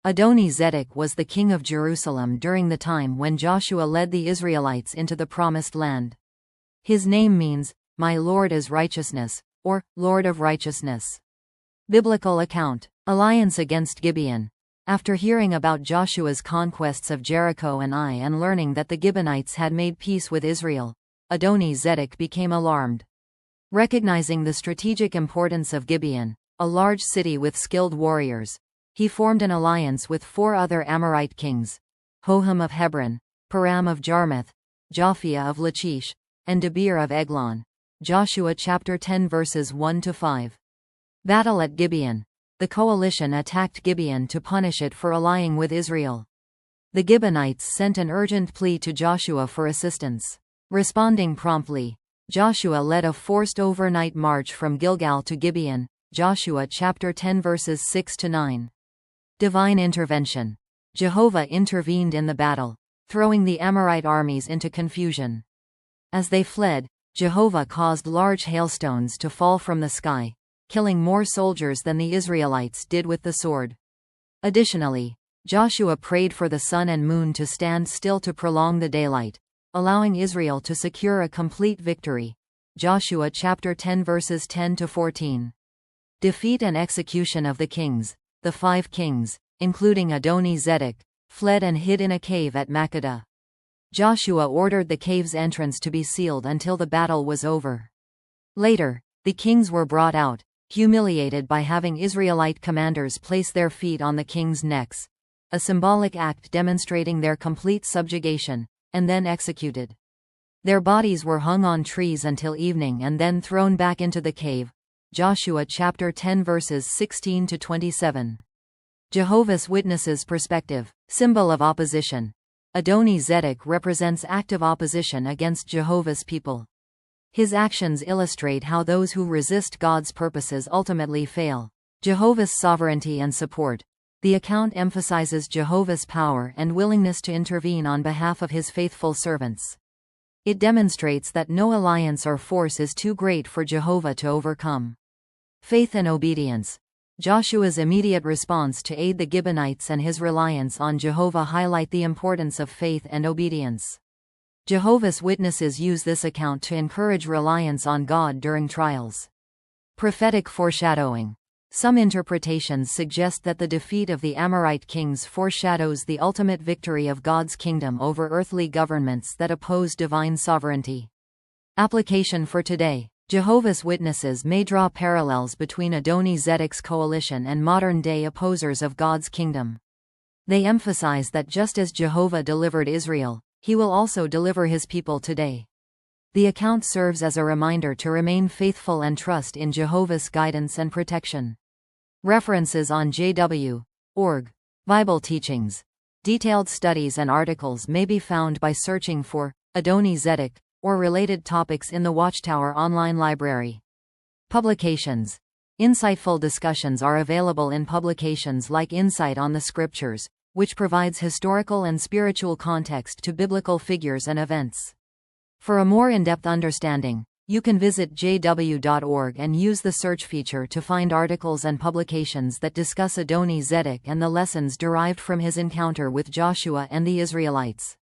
Adoni-zedek was the king of Jerusalem during the time when Joshua led the Israelites into the Promised Land. His name means, "My Lord is righteousness," or Lord of righteousness. Biblical account: Alliance against Gibeon. After hearing about Joshua's conquests of Jericho and Ai and learning that the Gibeonites had made peace with Israel, Adoni-zedek became alarmed. Recognizing the strategic importance of Gibeon, a large city with skilled warriors, he formed an alliance with 4 other Amorite kings: Hoham of Hebron, Piram of Jarmuth, Japhia of Lachish, and Debir of Eglon. Joshua chapter 10 verses 1-5. Battle at Gibeon. The coalition attacked Gibeon to punish it for allying with Israel. The Gibeonites sent an urgent plea to Joshua for assistance. Responding promptly, Joshua led a forced overnight march from Gilgal to Gibeon. Joshua chapter 10 verses 6-9. Divine intervention. Jehovah intervened in the battle, throwing the Amorite armies into confusion. As they fled, Jehovah caused large hailstones to fall from the sky, killing more soldiers than the Israelites did with the sword. Additionally, Joshua prayed for the sun and moon to stand still to prolong the daylight, allowing Israel to secure a complete victory. Joshua chapter 10 verses 10-14. Defeat and execution of the kings. The 5 kings, including Adoni-zedek, fled and hid in a cave at Makkedah. Joshua ordered the cave's entrance to be sealed until the battle was over. Later, the kings were brought out, humiliated by having Israelite commanders place their feet on the kings' necks, a symbolic act demonstrating their complete subjugation, and then executed. Their bodies were hung on trees until evening and then thrown back into the cave. Joshua chapter 10 verses 16-27. Jehovah's Witnesses perspective. Symbol of opposition. Adoni-zedek represents active opposition against Jehovah's people. His actions illustrate how those who resist God's purposes ultimately fail. Jehovah's sovereignty and support. The account emphasizes Jehovah's power and willingness to intervene on behalf of his faithful servants. It demonstrates that no alliance or force is too great for Jehovah to overcome. Faith and obedience. Joshua's immediate response to aid the Gibeonites and his reliance on Jehovah highlight the importance of faith and obedience. Jehovah's Witnesses use this account to encourage reliance on God during trials. Prophetic foreshadowing. Some interpretations suggest that the defeat of the Amorite kings foreshadows the ultimate victory of God's kingdom over earthly governments that oppose divine sovereignty. Application for today. Jehovah's Witnesses may draw parallels between Adoni-zedek's coalition and modern-day opposers of God's kingdom. They emphasize that just as Jehovah delivered Israel, he will also deliver his people today. The account serves as a reminder to remain faithful and trust in Jehovah's guidance and protection. References on jw.org. Bible teachings. Detailed studies and articles may be found by searching for Adoni-zedek or related topics in the Watchtower online library. Publications. Insightful discussions are available in publications like Insight on the Scriptures, which provides historical and spiritual context to biblical figures and events. For a more in-depth understanding, you can visit jw.org and use the search feature to find articles and publications that discuss Adoni-zedek and the lessons derived from his encounter with Joshua and the Israelites.